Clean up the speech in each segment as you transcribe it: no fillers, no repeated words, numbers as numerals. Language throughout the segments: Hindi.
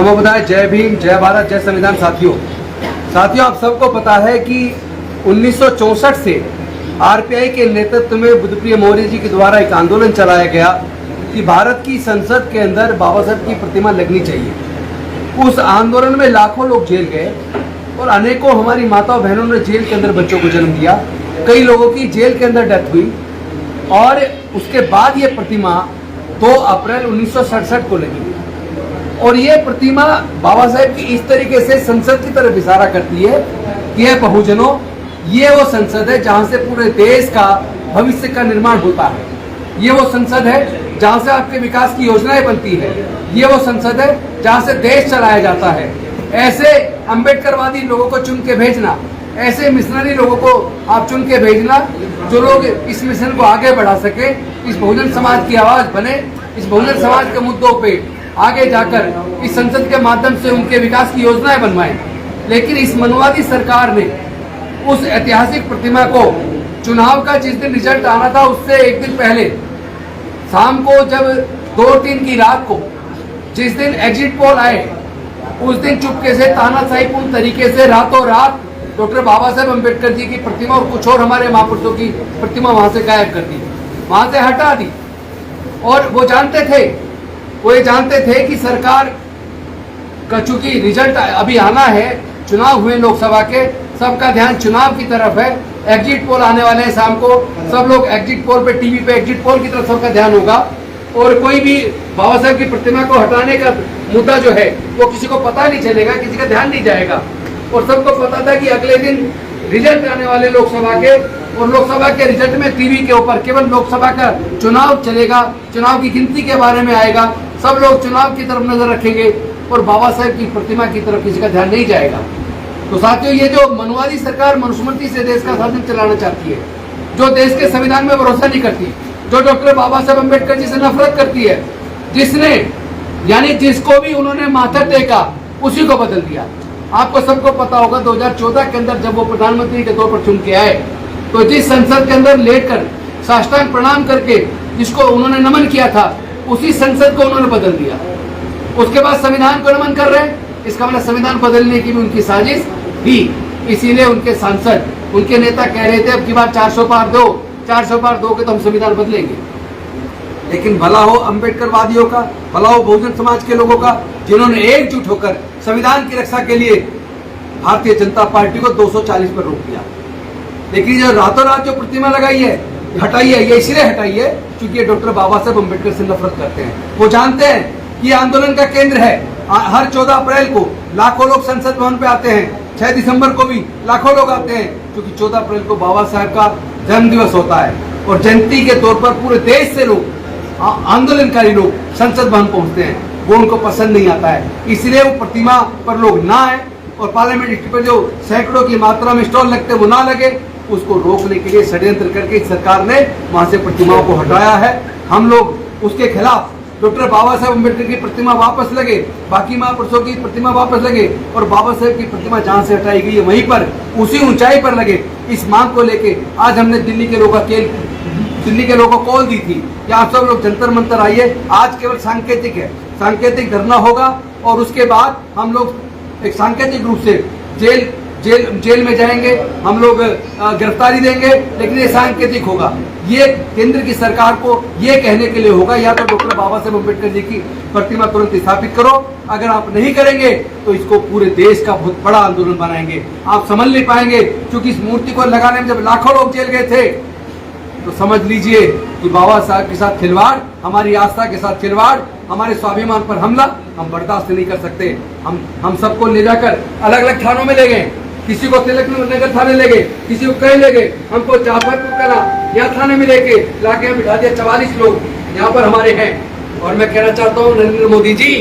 नमोबुद्धाय, जय भीम, जय भारत, जय संविधान। साथियों आप सबको पता है कि 1964 से आरपीआई के नेतृत्व में बुद्धप्रिय मौर्य जी के द्वारा एक आंदोलन चलाया गया कि भारत की संसद के अंदर बाबा साहब की प्रतिमा लगनी चाहिए। उस आंदोलन में लाखों लोग जेल गए और अनेकों हमारी माताओं बहनों ने जेल के अंदर बच्चों को जन्म दिया। कई लोगों की जेल के अंदर डेथ हुई और उसके बाद ये प्रतिमा 2 अप्रैल 1967 को लगी और ये प्रतिमा बाबा साहेब की इस तरीके से संसद की तरफ इशारा करती है कि है बहुजनों, ये वो संसद है जहां से पूरे देश का भविष्य का निर्माण होता है। ये वो संसद है जहां से आपके विकास की योजनाएं बनती है। ये वो संसद है जहां से देश चलाया जाता है। ऐसे अम्बेडकरवादी लोगों को चुन के भेजना, ऐसे मिशनरी लोगों को आप चुन के भेजना जो लोग इस मिशन को आगे बढ़ा सके, इस बहुजन समाज की आवाज बने, इस बहुजन समाज के मुद्दों पे आगे जाकर इस संसद के माध्यम से उनके विकास की योजनाएं बनवाएं। लेकिन इस मनवादी सरकार ने उस ऐतिहासिक प्रतिमा को चुनाव का जिस दिन रिजल्ट आना था उससे एक दिन पहले शाम को जब 2-3 की रात को जिस दिन एग्जिट पोल आए उस दिन चुपके से तानाशाहीपूर्ण तरीके से रातों रात डॉक्टर बाबा साहेब अम्बेडकर जी की प्रतिमा और कुछ और हमारे महापुरुषों की प्रतिमा वहां से गायब कर दी, वहां से हटा दी। और वो ये जानते थे कि सरकार का चूंकि रिजल्ट अभी आना है, चुनाव हुए लोकसभा के, सबका ध्यान चुनाव की तरफ है। एग्जिट पोल आने वाले हैं शाम को, सब लोग एग्जिट पोल पे टीवी पे एग्जिट पोल की तरफ सबका ध्यान होगा और कोई भी बाबा साहेब की प्रतिमा को हटाने का मुद्दा जो है वो किसी को पता नहीं चलेगा, किसी का ध्यान नहीं जाएगा। और सबको पता था कि अगले दिन रिजल्ट आने वाले लोकसभा के और लोकसभा के रिजल्ट में टीवी के ऊपर केवल लोकसभा का चुनाव चलेगा, चुनाव की गिनती के बारे में आएगा, सब लोग चुनाव की तरफ नजर रखेंगे और बाबा साहेब की प्रतिमा की तरफ किसी का ध्यान नहीं जाएगा। तो साथियों, ये जो मनवादी सरकार मनुस्मृति से देश का शासन चलाना चाहती है, जो देश के संविधान में भरोसा नहीं करती, जो डॉक्टर बाबा साहेब अम्बेडकर जी से नफरत करती है, जिसने यानी जिसको भी उन्होंने माथा टेका उसी को बदल दिया। आपको सबको पता होगा 2014 के अंदर जब वो प्रधानमंत्री के तौर पर चुन के आए तो जिस संसद के अंदर लेटकर साष्टांग प्रणाम करके जिसको उन्होंने नमन किया था उसी संसद को उन्होंने बदल दिया। उसके बाद संविधान को नमन कर रहे हैं, इसका मतलब संविधान बदलने की भी उनकी साजिश थी। इसीलिए उनके सांसद, उनके नेता कह रहे थे अब की बार 400 पार दो, 400 पार दोगे तो हम संविधान बदलेंगे। लेकिन भला हो अम्बेडकरवादियों का, भला हो बहुजन समाज के लोगों का, जिन्होंने एकजुट होकर संविधान की रक्षा के लिए भारतीय जनता पार्टी को 240 पर रोक दिया। लेकिन जो रातों रात जो प्रतिमा लगाई है, हटाई है, ये इसलिए हटाई है क्योंकि ये डॉक्टर बाबा साहेब अम्बेडकर से नफरत करते हैं। वो जानते हैं कि आंदोलन का केंद्र है। हर 14 अप्रैल को लाखों लोग संसद भवन पे आते हैं, 6 दिसंबर को भी लाखों लोग आते हैं क्योंकि 14 अप्रैल को बाबा साहेब का जन्म दिवस होता है और जयंती के तौर पर पूरे देश से लोग, आंदोलनकारी लोग संसद भवन पहुंचते हैं। वो उनको पसंद नहीं आता है, इसलिए वो प्रतिमा पर लोग ना आए और पार्लियामेंट स्ट्रीट पर जो सैकड़ों की मात्रा में स्टॉल लगते वो ना लगे, उसको रोकने के लिए षड्यंत्र करके सरकार ने वहां से प्रतिमाओं को हटाया है। हम लोग उसके खिलाफ, डॉक्टर बाबा साहेब अम्बेडकर की प्रतिमा वापस लगे, बाकी महापुरुषों की प्रतिमा वापस लगे और बाबा साहेब की प्रतिमा जहां से हटाई गई है वहीं पर उसी ऊंचाई पर लगे। इस मांग को लेके आज हमने दिल्ली के लोगों को कॉल दी थी कि आप सब लोग जंतर मंतर आइए। आज केवल सांकेतिक है, सांकेतिक धरना होगा और उसके बाद हम लोग एक सांकेतिक रूप से जेल में जाएंगे, हम लोग गिरफ्तारी देंगे, लेकिन ये सांकेतिक होगा। ये केंद्र की सरकार को ये कहने के लिए होगा या तो डॉक्टर बाबा साहेब अम्बेडकर जी की प्रतिमा तुरंत स्थापित करो, अगर आप नहीं करेंगे तो इसको पूरे देश का बहुत बड़ा आंदोलन बनाएंगे। आप समझ नहीं पाएंगे क्योंकि इस मूर्ति को लगाने में जब लाखों लोग जेल गए थे तो समझ लीजिए कि बाबा साहब के साथ खिलवाड़, हमारी आस्था के साथ खिलवाड़, हमारे स्वाभिमान पर हमला हम बर्दाश्त नहीं कर सकते। हम सबको ले जाकर अलग अलग थानों में ले गए, किसी को तिलक नगर थाने ले गए, किसी को कहीं ले गए, हमको जाफरपुर कला या थाने में लेके लाके बिठा दिया। 44 लोग यहाँ पर हमारे हैं और मैं कहना चाहता हूँ नरेंद्र मोदी जी,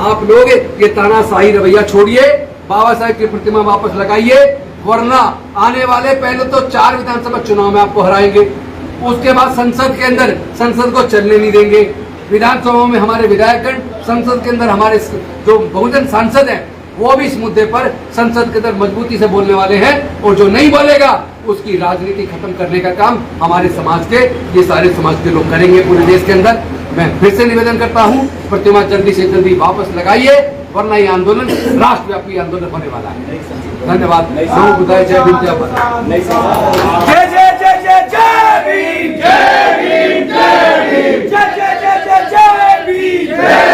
आप लोग ये तानाशाही रवैया छोड़िए, बाबा साहेब की प्रतिमा वापस लगाइए, वरना आने वाले पहले तो 4 विधानसभा चुनाव में आपको हराएंगे, उसके बाद संसद के अंदर संसद को चलने नहीं देंगे, विधानसभा में हमारे विधायकगण, संसद के अंदर हमारे जो बहुजन सांसद हैं वो भी इस मुद्दे पर संसद के अंदर मजबूती से बोलने वाले हैं और जो नहीं बोलेगा उसकी राजनीति खत्म करने का काम हमारे समाज के, ये सारे समाज के लोग करेंगे पूरे देश के अंदर। मैं फिर से निवेदन करता हूं, प्रतिमा जल्दी से जल्दी वापस लगाइए वरना ये आंदोलन राष्ट्रव्यापी आंदोलन होने वाला है। धन्यवाद। सब बुधाए जय भीम जय भारत। जय जय जय जय जय भीम जय भीम जय भीम जय जय जय जय जय भीम जय